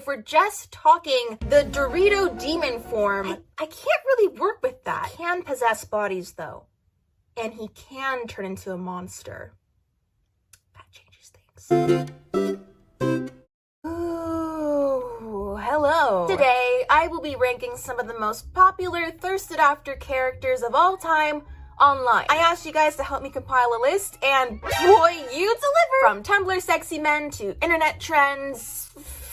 if we're just talking the Dorito demon form, I can't really work with that. He can possess bodies though, and he can turn into a monster. That changes things. Ooh, hello. Today, I will be ranking some of the most popular thirsted after characters of all time online. I asked you guys to help me compile a list, and boy, you deliver! From Tumblr sexy men to internet trends,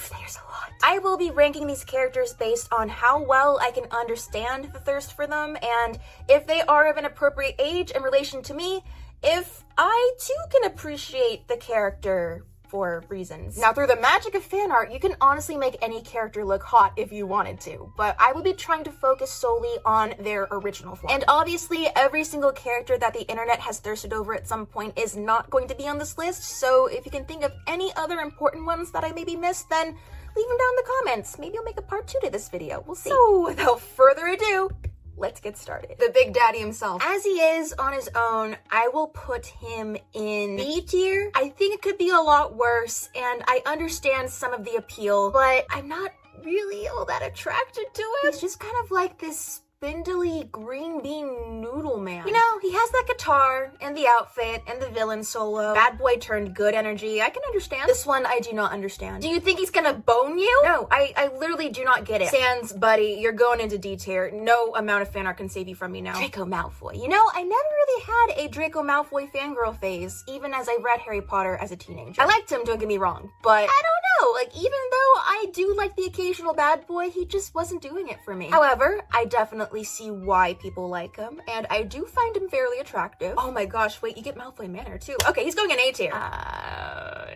there's a lot. I will be ranking these characters based on how well I can understand the thirst for them, and if they are of an appropriate age in relation to me, if I too can appreciate the character for reasons. Now, through the magic of fan art, you can honestly make any character look hot if you wanted to, but I will be trying to focus solely on their original form. And obviously, every single character that the internet has thirsted over at some point is not going to be on this list, so if you can think of any other important ones that I maybe missed, then leave them down in the comments. Maybe I'll make a part 2 to this video. We'll see. So, without further ado, let's get started. The Big Daddy himself. As he is on his own, I will put him in B tier. I think it could be a lot worse, and I understand some of the appeal, but I'm not really all that attracted to him. He's just kind of like this spindly green bean noodle man. You know, he has that guitar and the outfit and the villain solo. Bad boy turned good energy. I can understand. This one I do not understand. Do you think he's gonna bone you? No, I literally do not get it. Sans, buddy, you're going into D tier. No amount of fan art can save you from me now. Draco Malfoy. You know, I never really had a Draco Malfoy fangirl phase, even as I read Harry Potter as a teenager. I liked him, don't get me wrong, but I don't know, like, even though I do like the occasional bad boy, he just wasn't doing it for me. However, I definitely see why people like him, and I do find him fairly attractive. Oh my gosh, wait, you get Malfoy manner too. Okay, he's going in A tier. I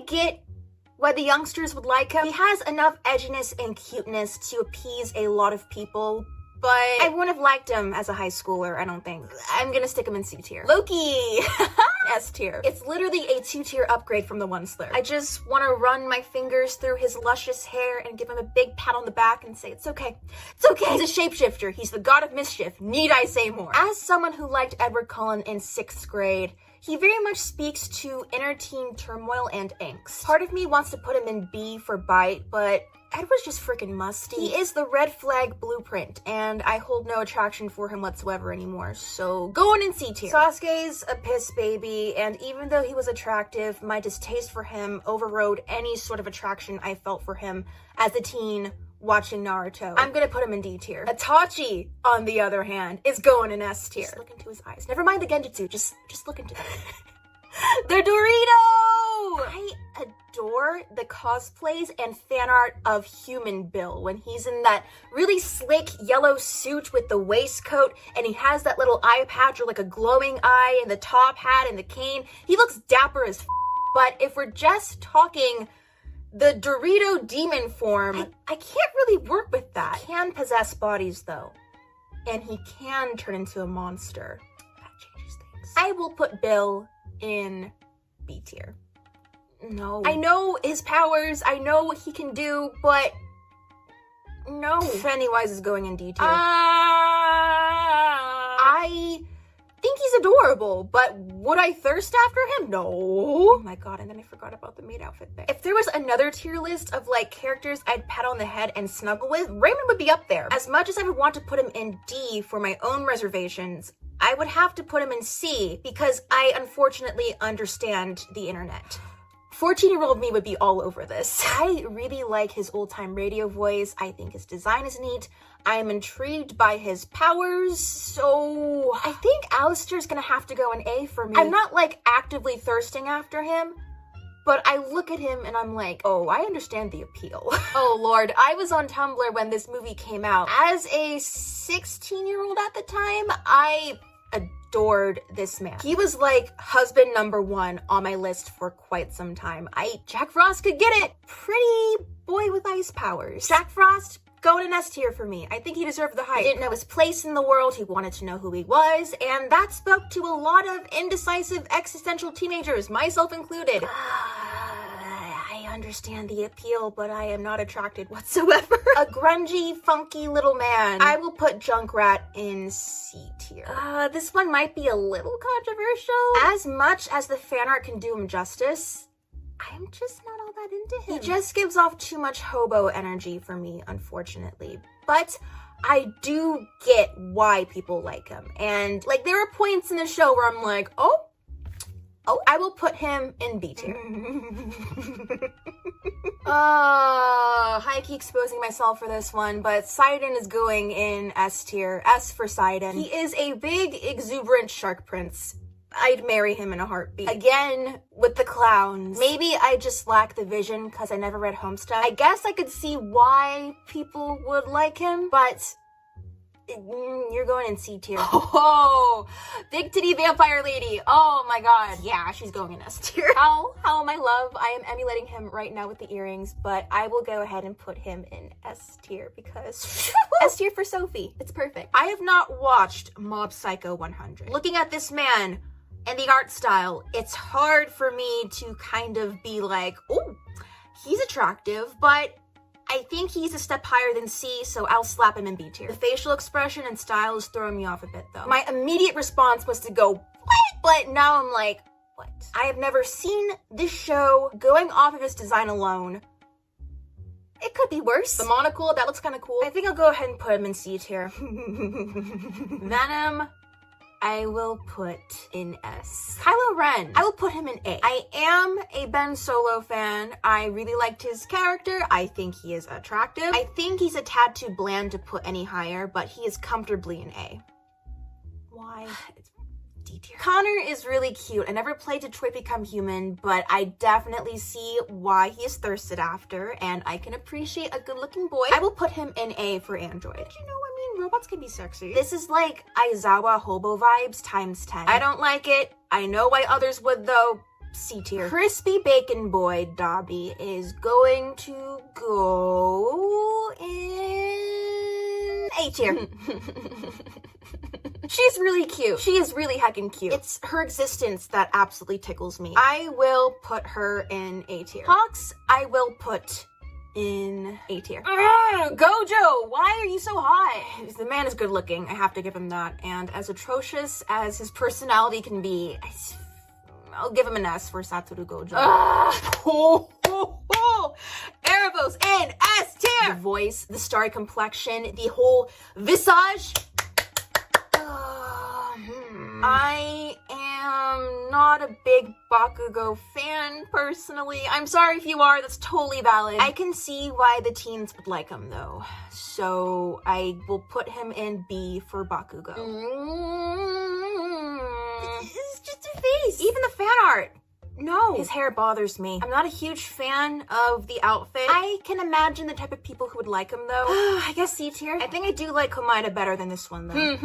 get why the youngsters would like him. He has enough edginess and cuteness to appease a lot of people, but I wouldn't have liked him as a high schooler, I don't think. I'm gonna stick him in C tier. Loki! S tier. It's literally a 2-tier upgrade from the one slur. I just want to run my fingers through his luscious hair and give him a big pat on the back and say, it's okay. It's okay. He's a shapeshifter. He's the god of mischief. Need I say more? As someone who liked Edward Cullen in 6th grade, he very much speaks to inner teen turmoil and angst. Part of me wants to put him in B for bite, but Edward's just freaking musty. He is the red flag blueprint, and I hold no attraction for him whatsoever anymore, so going in C tier. Sasuke's a piss baby, and even though he was attractive, my distaste for him overrode any sort of attraction I felt for him as a teen watching Naruto. I'm gonna put him in D tier. Itachi, on the other hand, is going in S tier. Just look into his eyes. Never mind the genjutsu, just look into them. The Dorito! I adore the cosplays and fan art of Human Bill when he's in that really slick yellow suit with the waistcoat, and he has that little eye patch or like a glowing eye and the top hat and the cane. He looks dapper as f. But if we're just talking the Dorito demon form, I can't really work with that. He can possess bodies though, and he can turn into a monster. That changes things. I will put Bill in B tier. No. I know his powers, I know what he can do, but no. Pennywise is going in D tier. I think he's adorable, but would I thirst after him? No. Oh my god, and then I forgot about the maid outfit thing. If there was another tier list of like characters I'd pat on the head and snuggle with, Raymond would be up there. As much as I would want to put him in D for my own reservations, I would have to put him in C because I unfortunately understand the internet. 14-year-old me would be all over this. I really like his old-time radio voice. I think his design is neat. I am intrigued by his powers, so I think Alistair's gonna have to go in A for me. I'm not like actively thirsting after him, but I look at him and I'm like, oh, I understand the appeal. Oh Lord, I was on Tumblr when this movie came out. As a 16-year-old at the time, I adored this man. He was like husband number 1 on my list for quite some time. Jack Frost could get it. Pretty boy with ice powers. Zack Frost, going in S tier for me. I think he deserved the hype. He didn't know his place in the world. He wanted to know who he was, and that spoke to a lot of indecisive existential teenagers, myself included. I understand the appeal, but I am not attracted whatsoever. A grungy, funky little man. I will put Junkrat in C tier. This one might be a little controversial. As much as the fan art can do him justice, I'm just not all that into him. He just gives off too much hobo energy for me, unfortunately. But I do get why people like him. And, like, there are points in the show where I'm like, oh, I will put him in B tier. High-key exposing myself for this one, but Sidon is going in S tier. S for Sidon. He is a big, exuberant shark prince. I'd marry him in a heartbeat. Again, with the clowns. Maybe I just lack the vision because I never read Homestuck. I guess I could see why people would like him, but you're going in C tier. Oh, big titty vampire lady. Oh my god. Yeah, she's going in S tier. How my love. I am emulating him right now with the earrings, but I will go ahead and put him in S tier because S tier for Sophie. It's perfect. I have not watched Mob Psycho 100. Looking at this man and the art style, it's hard for me to kind of be like, oh, he's attractive, but I think he's a step higher than C, so I'll slap him in B tier. The facial expression and style is throwing me off a bit, though. My immediate response was to go, what? But now I'm like, what? I have never seen this show. Going off of its design alone, it could be worse. The monocle, that looks kind of cool. I think I'll go ahead and put him in C tier. Venom, I will put in S. Kylo Ren, I will put him in A. I am a Ben Solo fan. I really liked his character. I think he is attractive. I think he's a tad too bland to put any higher, but he is comfortably in A. Why? It's D tier. Connor is really cute. I never played Detroit Become Human, but I definitely see why he is thirsted after, and I can appreciate a good-looking boy. I will put him in A for android. Did you know, I mean, robots can be sexy. This is like Aizawa hobo vibes times 10. I don't like it. I know why others would, though. C tier. Crispy Bacon Boy Dobby is going to go in A tier. She's really cute. She is really heckin' cute. It's her existence that absolutely tickles me. I will put her in A tier. Hawks, I will put in A tier. Gojo, why are you so high? The man is good looking, I have to give him that. And as atrocious as his personality can be, I'll give him an S for Satoru Gojo. Erebos in S tier! The voice, the starry complexion, the whole visage. I am not a big Bakugo fan, personally. I'm sorry if you are, that's totally valid. I can see why the teens would like him, though. So I will put him in B for Bakugo. It's just a face. Even the fan art. No. His hair bothers me. I'm not a huge fan of the outfit. I can imagine the type of people who would like him, though. I guess C tier. I think I do like Komaeda better than this one, though.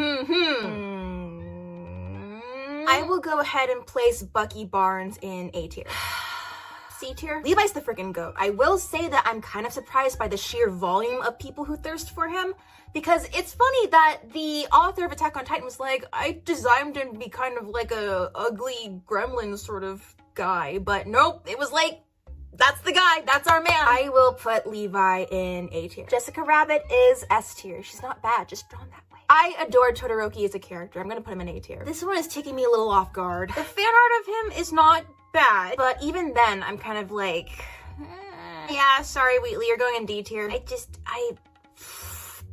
I will go ahead and place Bucky Barnes in A tier. C tier. Levi's the freaking GOAT. I will say that I'm kind of surprised by the sheer volume of people who thirst for him, because it's funny that the author of Attack on Titan was like, I designed him to be kind of like a ugly gremlin sort of guy, but nope, it was like, that's the guy, that's our man. I will put Levi in A tier. Jessica Rabbit is S tier. She's not bad, just drawn that way. I adore Todoroki as a character. I'm gonna put him in A tier. This one is taking me a little off guard. The fan art of him is not bad, but even then, I'm kind of like, yeah, sorry, Wheatley, you're going in D tier.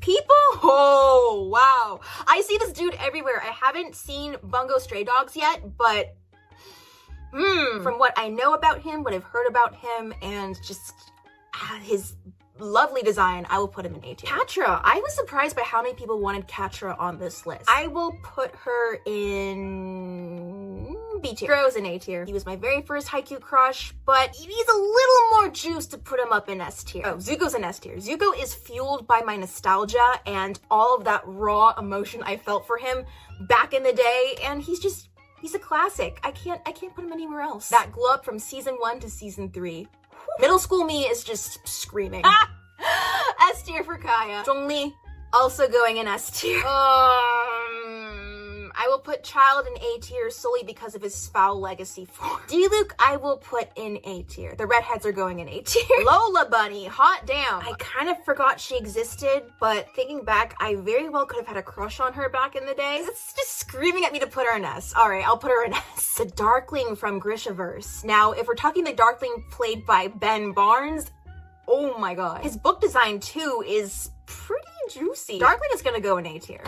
People? Oh, wow. I see this dude everywhere. I haven't seen Bungo Stray Dogs yet, but from what I know about him, what I've heard about him, and just his lovely design, I will put him in A tier. Catra. I was surprised by how many people wanted Catra on this list. I will put her in B tier. Rose in A tier. He was my very first Haikyuu crush, but he needs a little more juice to put him up in S tier. Oh, Zuko's in S tier. Zuko is fueled by my nostalgia and all of that raw emotion I felt for him back in the day, and he's a classic. I can't put him anywhere else. That glow up from season 1 to season 3. Middle school me is just screaming. S tier for Kaya. Zhongli, also going in S tier. I will put Child in A tier solely because of his foul legacy form. D-Luke, I will put in A tier. The redheads are going in A tier. Lola Bunny, hot damn. I kind of forgot she existed, but thinking back, I very well could have had a crush on her back in the day. It's just screaming at me to put her in S. All right, I'll put her in S. The Darkling from Grishaverse. Now, if we're talking the Darkling played by Ben Barnes, oh my god. His book design too is pretty juicy. Darkling is gonna go in A tier.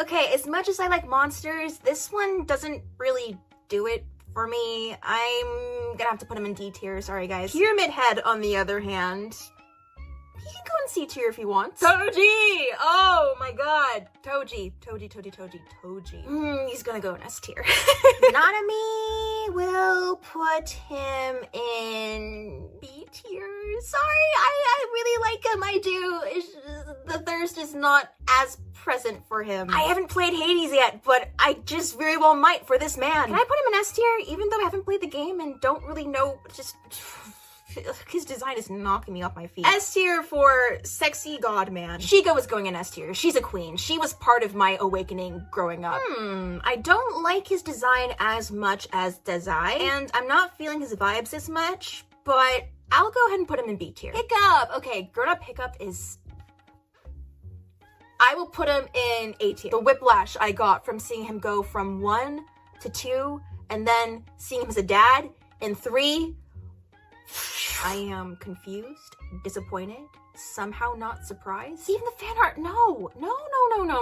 Okay, as much as I like monsters, this one doesn't really do it for me. I'm gonna have to put him in D tier, sorry guys. Pyramid Head, on the other hand, he can go in C tier if he wants. Toji! Oh my god. Toji. He's gonna go in S tier. Nanami will put him in B tier. Sorry, I really like him, I do. It's just, the thirst is not as present for him. I haven't played Hades yet, but I just very well might for this man. Can I put him in S tier even though I haven't played the game and don't really know, just... his design is knocking me off my feet. S tier for Sexy God Man. Shigo is going in S tier. She's a queen. She was part of my awakening growing up. I don't like his design as much as Dazai, and I'm not feeling his vibes as much, but I'll go ahead and put him in B tier. Hiccup! Okay, Grown Up Hiccup is... I will put him in A tier. The whiplash I got from seeing him go from 1 to 2, and then seeing him as a dad in 3, I am confused, disappointed, somehow not surprised. Even the fan art, no. People really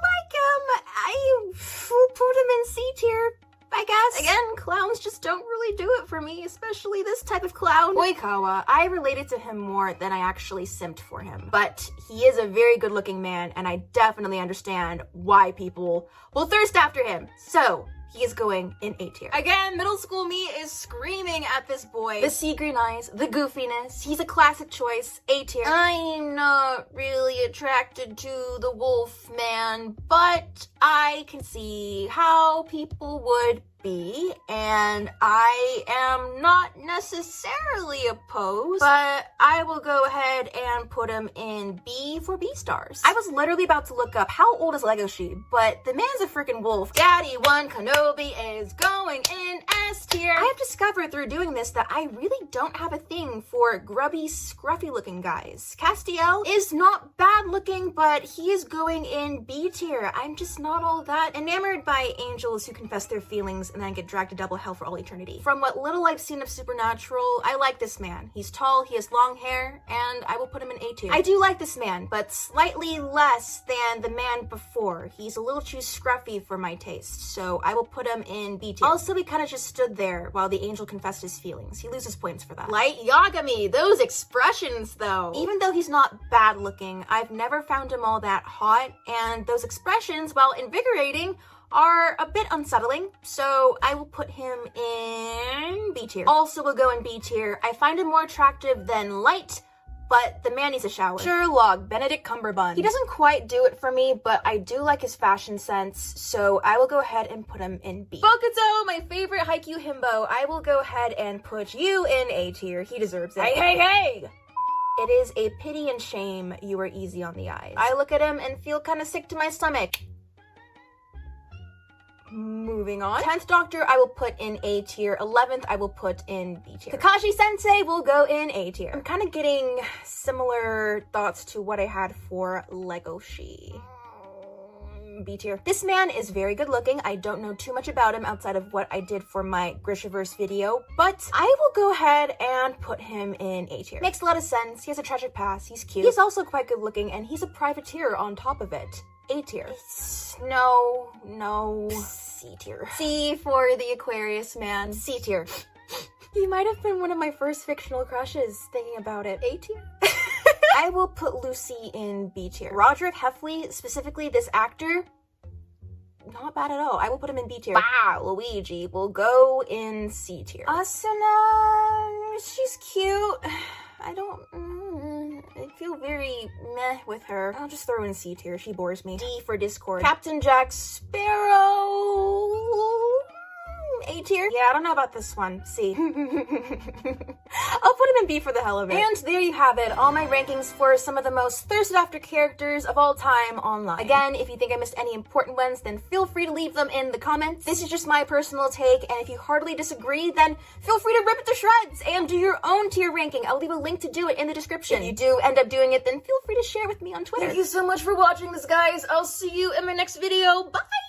like him. I will put him in C tier, I guess. Again, clowns just don't really do it for me, especially this type of clown. Oikawa, I related to him more than I actually simped for him. But he is a very good looking man, and I definitely understand why people will thirst after him. So, he is going in A tier. Again, middle school me is screaming at this boy. The sea green eyes, the goofiness. He's a classic choice. A tier. I'm not really attracted to the wolf man, but I can see how people would be, and I am not necessarily opposed, but I will go ahead and put him in B for B stars. I was literally about to look up how old is Legoshi, but the man's a freaking wolf. Daddy One Kenobi is going in S tier. I have discovered through doing this that I really don't have a thing for grubby, scruffy looking guys. Castiel is not bad looking, but he is going in B tier. I'm just not all that enamored by angels who confess their feelings and then get dragged to double hell for all eternity. From what little I've seen of Supernatural, I like this man. He's tall, he has long hair, and I will put him in A tier. I do like this man, but slightly less than the man before. He's a little too scruffy for my taste, so I will put him in B tier. Also, he kind of just stood there while the angel confessed his feelings. He loses points for that. Light Yagami, those expressions though. Even though he's not bad looking, I've never found him all that hot, and those expressions, while invigorating, are a bit unsettling, so I will put him in B tier. Also will go in B tier. I find him more attractive than Light, but the man needs a shower. Sherlock, Benedict Cumberbatch. He doesn't quite do it for me, but I do like his fashion sense, so I will go ahead and put him in B. Bokuto, my favorite Haikyuu himbo. I will go ahead and put you in A tier. He deserves it. Hey! It is a pity and shame you are easy on the eyes. I look at him and feel kind of sick to my stomach. Moving on. 10th Doctor, I will put in A tier. 11th, I will put in B tier. Kakashi Sensei will go in A tier. I'm kind of getting similar thoughts to what I had for Legoshi. B tier. This man is very good looking. I don't know too much about him outside of what I did for my Grishaverse video, but I will go ahead and put him in A tier. Makes a lot of sense. He has a tragic past. He's cute. He's also quite good looking, and he's a privateer on top of it. A tier. No. C tier. C for the Aquarius man. C tier. He might have been one of my first fictional crushes, thinking about it. A tier? I will put Lucy in B tier. Roderick Heffley, specifically this actor, not bad at all. I will put him in B tier. Wow, Luigi will go in C tier. Asuna, she's cute. I feel very meh with her. I'll just throw in C tier. She bores me. D for Discord. Captain Jack Sparrow. A tier? Yeah, I don't know about this one. C. I'll put him gonna be for the hell of it. And there you have it, all my rankings for some of the most thirsted after characters of all time online. Again, if you think I missed any important ones, then feel free to leave them in the comments. This is just my personal take, and if you heartily disagree, then feel free to rip it to shreds and do your own tier ranking. I'll leave a link to do it in the description. If you do end up doing it, then feel free to share with me on Twitter. Thank you so much for watching this, guys. I'll see you in my next video. Bye!